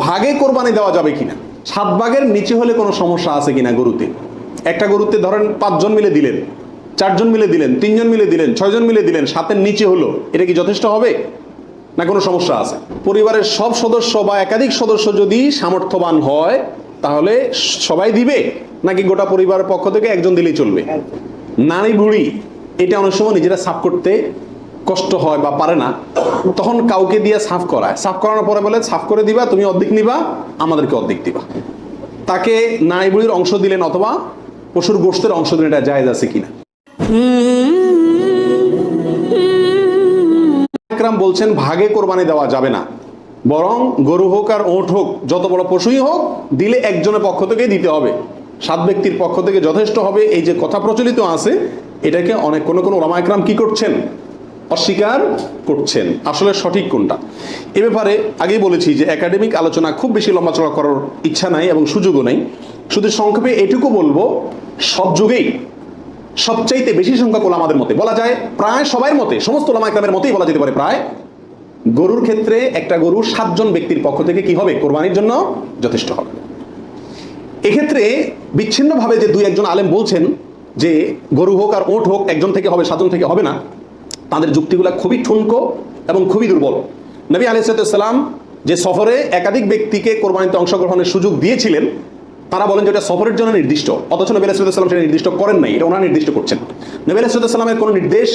ভাগে কোরবানি দেওয়া যাবে কিনা, 7 ভাগের নিচে হলে কোনো সমস্যা আছে কিনা গরুতে। একটা গরুতে ধরেন 5 জন মিলে দিলেন, 4 জন মিলে দিলেন, 3 জন মিলে দিলেন, 6 জন মিলে দিলেন, 7-এর নিচে হলো, এটা কি যথেষ্ট হবে না কোনো সমস্যা আছে? পরিবারের সব সদস্য বা একাধিক সদস্য যদি সামর্থ্যবান হয় তাহলে সবাই দিবে, নাকি গোটা পরিবারের পক্ষ থেকে একজন দিলেই চলবে? নারী বুড়ি এটা অনেক সময় নিজেরা সাফ করতে কষ্ট হয় বা পারে না, তখন কাউকে দিয়ে সাফ করায়, সাফ করানোর পরে বলে সাফ করে দিবা, তুমি অর্ধেক নিবা, আমাদেরকে অর্ধেক দিবা। তাকে নারী বুড়ির অংশ দিলেন অথবা পশুর গোশতের অংশ দিলেন, এটা জায়েজ আছে কিনা? ইকরাম বলছেন ভাগে কোরবানি দেওয়া যাবে না, বরং গরু হোক আর ওট হোক, যত বড় পশুই হোক, দিলে একজনের পক্ষ থেকেই দিতে হবে, 7 ব্যক্তির পক্ষ থেকে যথেষ্ট হবে। এই যে কথা প্রচলিত আছে, এটাকে অনেক কোন ওলামা ইকরাম কি করছেন, অস্বীকার করছেন। আসলে সঠিক কোনটা এ ব্যাপারে আগেই বলেছি যে একাডেমিক আলোচনা খুব বেশি লম্বাচড়া করার ইচ্ছা নাই এবং সুযোগও নাই। শুধু সংক্ষেপে এটুকু বলবো, সব যুগেই সবচাইতে বেশি সংখ্যক ওলামাদের মতে, বলা যায় প্রায় সবার মতে, সমস্ত ওলামা ইকরামের মতেই বলা যেতে পারে প্রায়, গরুর ক্ষেত্রে একটা গরু 7 জন ব্যক্তির পক্ষ থেকে কি হবে, কোরবানির জন্য যথেষ্ট হবে। এক্ষেত্রে বিচ্ছিন্নভাবে যে 2-1 জন আলেম বলছেন যে গরু হোক আর ওট হোক একজন থেকে হবে, 7 জন থেকে হবে না, তাদের যুক্তিগুলো খুবই ঠুনকো এবং খুবই দুর্বল। নবী আলাইহিস সালাম যে সফরে একাধিক ব্যক্তিকে কোরবানিতে অংশগ্রহণের সুযোগ দিয়েছিলেন, তারা বলেন যে এটা সফরের জন্য নির্দিষ্ট, অথচ নবী আলাইহিস সালাম সেটা নির্দিষ্ট করেন নাই, এটা ওনারা নির্দিষ্ট করছেন। নবী আলাইহিস সালামের কোনো নির্দেশ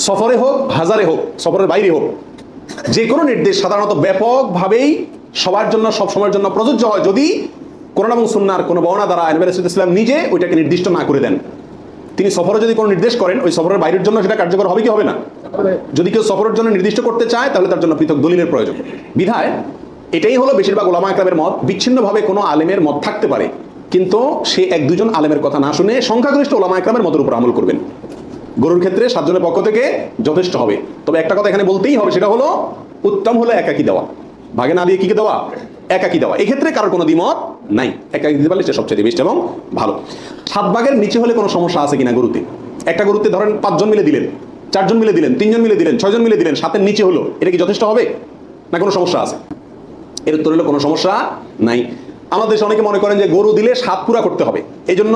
সফরে হোক, হাজারে হোক, সফরের বাইরে হোক, যে কোনো নির্দেশ সাধারণত ব্যাপকভাবেই সবার জন্য সব সময়ের জন্য প্রযোজ্য হয় যদি কোরআন এবং সুন্নাহর কোনো বর্ণনা দ্বারা নবী আলাইহিস সালাম নিজে ওইটাকে নির্দিষ্ট না করে দেন। তিনি সফরে যদি কোনো নির্দেশ করেন, ওই সফরের বাইরের জন্য সেটা কার্যকর হবে কি হবে না? যদি কেউ সফরের জন্য নির্দিষ্ট করতে চায় তাহলে তার জন্য পৃথক দলিলের প্রয়োজন। বিধায় এটাই হলো বেশিরভাগ ওলামা ইকরামের মত। বিচ্ছিন্নভাবে কোনো আলেমের মত থাকতে পারে, কিন্তু সে 1-2 জন আলেমের কথা না শুনে সংখ্যাগরিষ্ঠ ওলামা ইকরামের মতের উপর আমল করবেন। গরুর ক্ষেত্রে 7 জনের পক্ষ থেকে যথেষ্ট হবে। তবে একটা কথা এখানে বলতেই হবে, সেটা হলো উত্তম হলো একাকি দেওয়া, ভাগে না দিয়ে কি দেওয়া, একাকি দেওয়া। এক্ষেত্রে কারোর কোনো দ্বিমত নাই, একাকি দিতে পারলে সেটা সবচেয়ে বেস্ট এবং ভালো। 7 ভাগের নিচে হলে কোনো সমস্যা আছে কিনা গরুতে। একটা গরুতে ধরেন 5 জন মিলে দিলেন, 4 জন মিলে দিলেন, 3 জন মিলে দিলেন, 6 জন মিলে দিলেন, 7-এর নিচে হলো, এটা কি যথেষ্ট হবে না কোনো সমস্যা আছে? এর উত্তর হলো কোনো সমস্যা নাই। আমাদের দেশে অনেকে মনে করেন যে গরু দিলে 7 পুরা করতে হবে, এই জন্য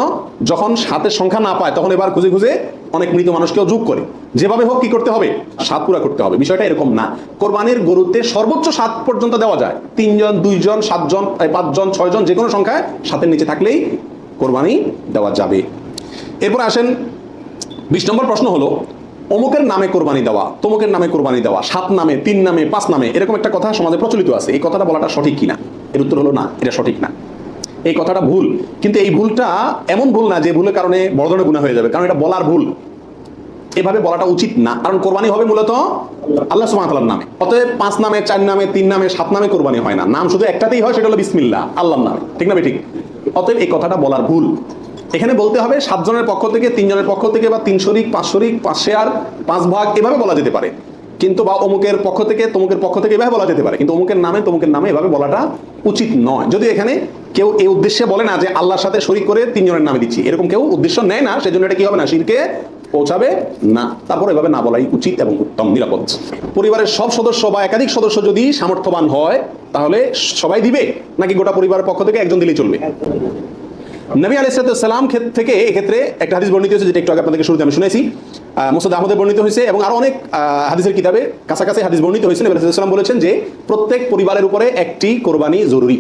যখন 7-এর সংখ্যা না পায় তখন এবার খুঁজে খুঁজে অনেক মৃত মানুষকেও যোগ করে, যেভাবে হোক কি করতে হবে, 7 পুরা করতে হবে। বিষয়টা এরকম না। কোরবানির গরুতে সর্বোচ্চ 7 পর্যন্ত দেওয়া যায়, 3 জন, 2 জন, 7 জন, 5 জন, 6 জন, যে কোনো সংখ্যায় 7-এর নিচে থাকলেই কোরবানি দেওয়া যাবে। এরপর আসেন 20 নম্বর প্রশ্ন হলো, অমুকের নামে কোরবানি দেওয়া, তমুকের নামে কোরবানি দেওয়া, 7 নামে, 3 নামে, 5 নামে, এরকম একটা কথা সমাজে প্রচলিত আছে। এই কথাটা বলাটা সঠিক কিনা? এর উত্তর হলো না, এটা সঠিক না। এই কথাটা ভুল, কিন্তু এই ভুলটা এমন ভুল না যে ভুলের কারণে বড় ধরনের গুনাহ হয়ে যাবে, কারণ এটা বলার ভুল, এভাবে বলাটা উচিত না। কারণ কোরবানি হবে মূলত আল্লাহ সুবহানাহু ওয়া তাআলার নামে। অতএব 5 নামে, 4 নামে, 3 নামে, 7 নামে কোরবানি হয় না। নাম শুধু একটাতেই হয়, সেটা হলো বিসমিল্লাহ, আল্লাহর নামে। ঠিক না ঠিক? অতএব এই কথাটা বলার ভুল। এখানে বলতে হবে 7 জনের পক্ষ থেকে, 3 জনের পক্ষ থেকে, বা 3 শরিক, 5 শরিক, 5 শেয়ার, 5 ভাগ, এভাবে বলা যেতে পারে। কিন্তু বা অমুকের পক্ষ থেকে, তমুকের পক্ষ থেকে, এভাবে বলা যেতে পারে, কিন্তু অমুকের নামে, তমুকের নামে এভাবে বলাটা উচিত নয়। যদি এখানে কেউ এই উদ্দেশ্যে বলে না যে আল্লাহর সাথে শরিক করে 3 জনের নামে দিচ্ছি, এরকম কেউ উদ্দেশ্য নেয় না, সেজন্য এটা কি হবে না, শিরকে পৌঁছাবে না। তারপর এভাবে না বলাই উচিত এবং উত্তম, নিরাপদ। পরিবারের সব সদস্য বা একাধিক সদস্য যদি সামর্থ্যবান হয় তাহলে সবাই দিবে, নাকি গোটা পরিবারের পক্ষ থেকে একজন দিলেই চলবে? নবী আলাইহিস সালাম থেকে এক্ষেত্রে একটা হাদিস বর্ণিত হয়েছে, যেটা একটু আগে আপনাদেরকে শুরুতে আমি শুনেছি, মুসনাদ আহমদে বর্ণিত হয়েছে এবং আরো অনেক হাদিসের কিতাবে কাছাকাছি হাদিস বর্ণিত হয়েছে। নবী আলাইহিস সালাম বলেছেন যে প্রত্যেক পরিবারের উপরে একটি কোরবানি জরুরি,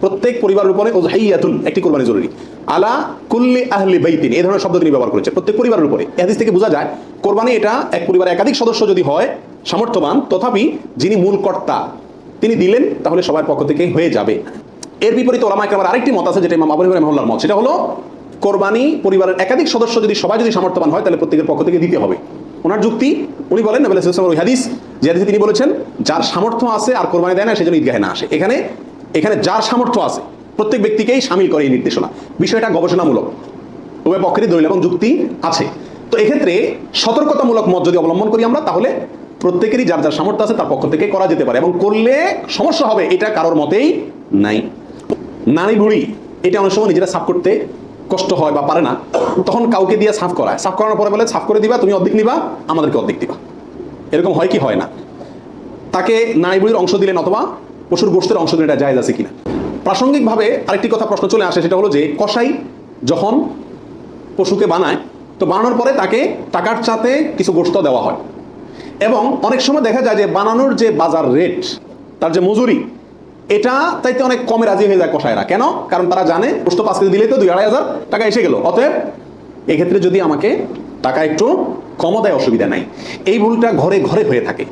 প্রত্যেক পরিবারের উপরে উযহিয়াতুন, একটি কোরবানি জরুরি, আলা কুল্লি আহলি বাইতিন, এই ধরনের শব্দ তিনি ব্যবহার করেছেন, প্রত্যেক পরিবারের উপরে। এই হাদিস থেকে বোঝা যায় কোরবানি এটা এক পরিবারে একাধিক সদস্য যদি হয় সামর্থ্যবান, তথাপি যিনি মূল কর্তা তিনি দিলেন তাহলে সবার পক্ষ থেকে হয়ে যাবে। এর বিপরীতে ওলামা ইকরামের আরেকটি মত আছে, যেটা ইমাম আবু হানিফা রাহিমাহুল্লাহর মত, সেটা হলো কোরবানি পরিবারের একাধিক সদস্য যদি সবাই যদি সামর্থ্যবান হয় তাহলে প্রত্যেকের পক্ষ থেকে দিতে হবে। ওনার যুক্তি, উনি বলেন নবী আলাইহিস সালামের ওই হাদিস, যে হাদিসে তিনি বলেছেন যার সামর্থ্য আছে আর কোরবানি দেয় না সেজন্য ঈদগাহে না আসে। এখানে যার সামর্থ্য আছে প্রত্যেক ব্যক্তিকেই শামিল করে এই নির্দেশনা। বিষয়টা গবেষণামূলক, উভয় পক্ষেরই দলিল এবং যুক্তি আছে। তো এক্ষেত্রে সতর্কতামূলক মত যদি অবলম্বন করি আমরা, তাহলে প্রত্যেকেরই যার যার সামর্থ্য আছে তার পক্ষ থেকে করা যেতে পারে, এবং করলে সমস্যা হবে এটা কারোর মতেই নাই। নারী বুড়ি এটা অনেক সময় নিজেরা সাফ করতে কষ্ট হয় বা পারে না, তখন কাউকে দিয়ে সাফ করায়, সাফ করানোর পরে বলে সাফ করে দিবা, তুমি অর্ধেক নিবা, আমাদেরকে অর্ধেক দিবা। এরকম হয় কি হয় না? তাকে নারী বুড়ির অংশ দিলেন অথবা পশুর গোশতের অংশ এটা জায়েজ আছে কিনা। প্রাসঙ্গিকভাবে আরেকটি কথা প্রশ্ন চলে আসে, সেটা হলো যে কসাই যখন পশুকে বানায়, তো বানানোর পরে তাকে টাকার চাতে কিছু গোশত দেওয়া হয়, এবং অনেক সময় দেখা যায় যে বানানোর যে বাজার রেট, তার যে মজুরি, এটা তাইতে অনেক কমে রাজি হয়ে যায় কসাইরা। কেন? কারণ তারা জানে গোশত 5 কেজি দিলেই তো 2-2.5 টাকা এসে গেল, অতএব এক্ষেত্রে যদি আমাকে টাকা একটু কমও দেয় অসুবিধা নাই। এই ভুলটা ঘরে ঘরে হয়ে থাকে।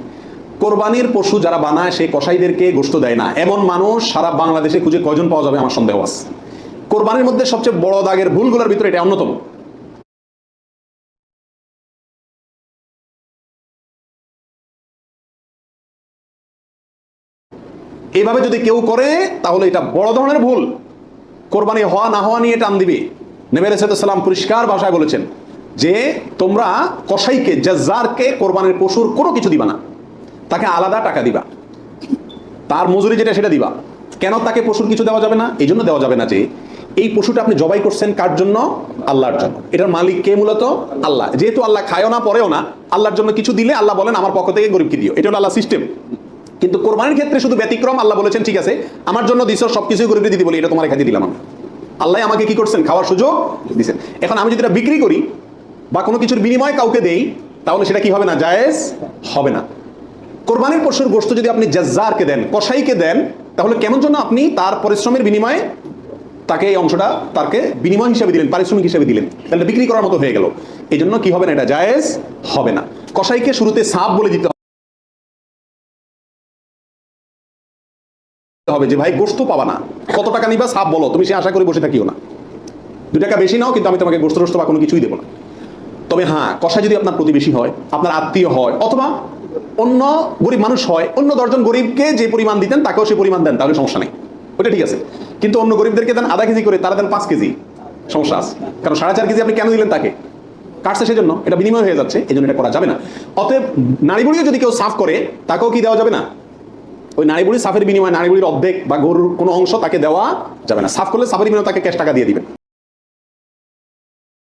কোরবানির পশু যারা বানায় সেই কসাইদেরকে গোশত দেয় না এমন মানুষ সারা বাংলাদেশে খুঁজে কয়জন পাওয়া যাবে আমার সন্দেহ আছে। কোরবানির মধ্যে সবচেয়ে বড় দাগের ভুলগুলোর ভিতরে এটা অন্যতম। এইভাবে যদি কেউ করে তাহলে এটা বড় ধরনের ভুল। কোরবানি হওয়া না হওয়া নিয়ে টান দিবে। নবী আলাইহিস সালাম পরিষ্কার ভাষায় বলেছেন যে তোমরা কসাইকে, জাজ্জারকে কোরবানির পশুর কোনো কিছু দিবা না, তাকে আলাদা টাকা দিবা, তার মজুরি যেটা সেটা দিবা। কেন তাকে পশুর কিছু দেওয়া যাবে না? এই জন্য দেওয়া যাবে না যে এই পশুটা আপনি জবাই করছেন কার জন্য? আল্লাহর জন্য। এটার মালিক কে? মূলত আল্লাহ। যেহেতু আল্লাহ খায়ও না পরেও না, আল্লাহর জন্য কিছু দিলে আল্লাহ বলেন আমার পক্ষ থেকে গরিবকে দিও। এটা হলো আল্লাহ সিস্টেম। কিন্তু কোরবানির ক্ষেত্রে শুধু ব্যতিক্রম, আল্লাহ বলেছেন ঠিক আছে আমার জন্য দিছো, সবকিছু গরিবকে দিতে বলি, এটা তোমার কাছে দিলাম আমি। আল্লাহ আমাকে কি করছেন? খাওয়ার সুযোগ দিয়েছেন। এখন আমি যদি এটা বিক্রি করি বা কোনো কিছুর বিনিময়ে কাউকে দেই, তাহলে সেটা কি হবে না? জায়েজ হবে না। কোরবানির পশুর গোশত যদি আপনি জাজ্জারকে দেন, কসাইকে দেন, তাহলে কেমন জন্য আপনি তার পরিশ্রমের বিনিময়ে তাকে এই অংশটা তাকে বিনিময় হিসাবে দিলেন, পারিশ্রমিক হিসাবে দিলেন, তাহলে বিক্রি করার মতো হয়ে গেল। এই জন্য কি হবে না? এটা জায়েজ হবে না। কসাইকে শুরুতে সাপ বলে দিতে হবে যে ভাই গোশত পাবা না, কত টাকা নিবা সাপ বলো, তুমি সে আশা করে বসে থাকিও না, 2 টাকা বেশি নাও, কিন্তু আমি তোমাকে গোশত টোশত বা কোনো কিছুই দেবো না। তবে হ্যাঁ, কসাই যদি আপনার প্রতিবেশী হয়, আপনার আত্মীয় হয়, অথবা অন্য গরিব মানুষ হয়, অন্য 10 জন গরিবকে যে পরিমাণ দিতেন তাকেও সে পরিমাণ দেন, তাহলে সমস্যা নেই, ওটা ঠিক আছে। কিন্তু অন্য গরিবদেরকে দেন আধা কেজি করে, তারা দেন 5 কেজি, সমস্যা আছে। কারণ 4.5 কেজি আপনি কেন দিলেন? তাকে কাটছে সেজন্য, এটা বিনিময় হয়ে যাচ্ছে, এই জন্য এটা করা যাবে না। অতএব নারী বুড়িও যদি কেউ সাফ করে, তাকেও কি দেওয়া যাবে না? ওই নারী বুড়ির সাফের বিনিময়ে নারী বুড়ির অর্ধেক বা গরুর কোনো অংশ তাকে দেওয়া যাবে না। সাফ করলে সাফের বিনিময়ে তাকে ক্যাশ টাকা দিয়ে দিবেন।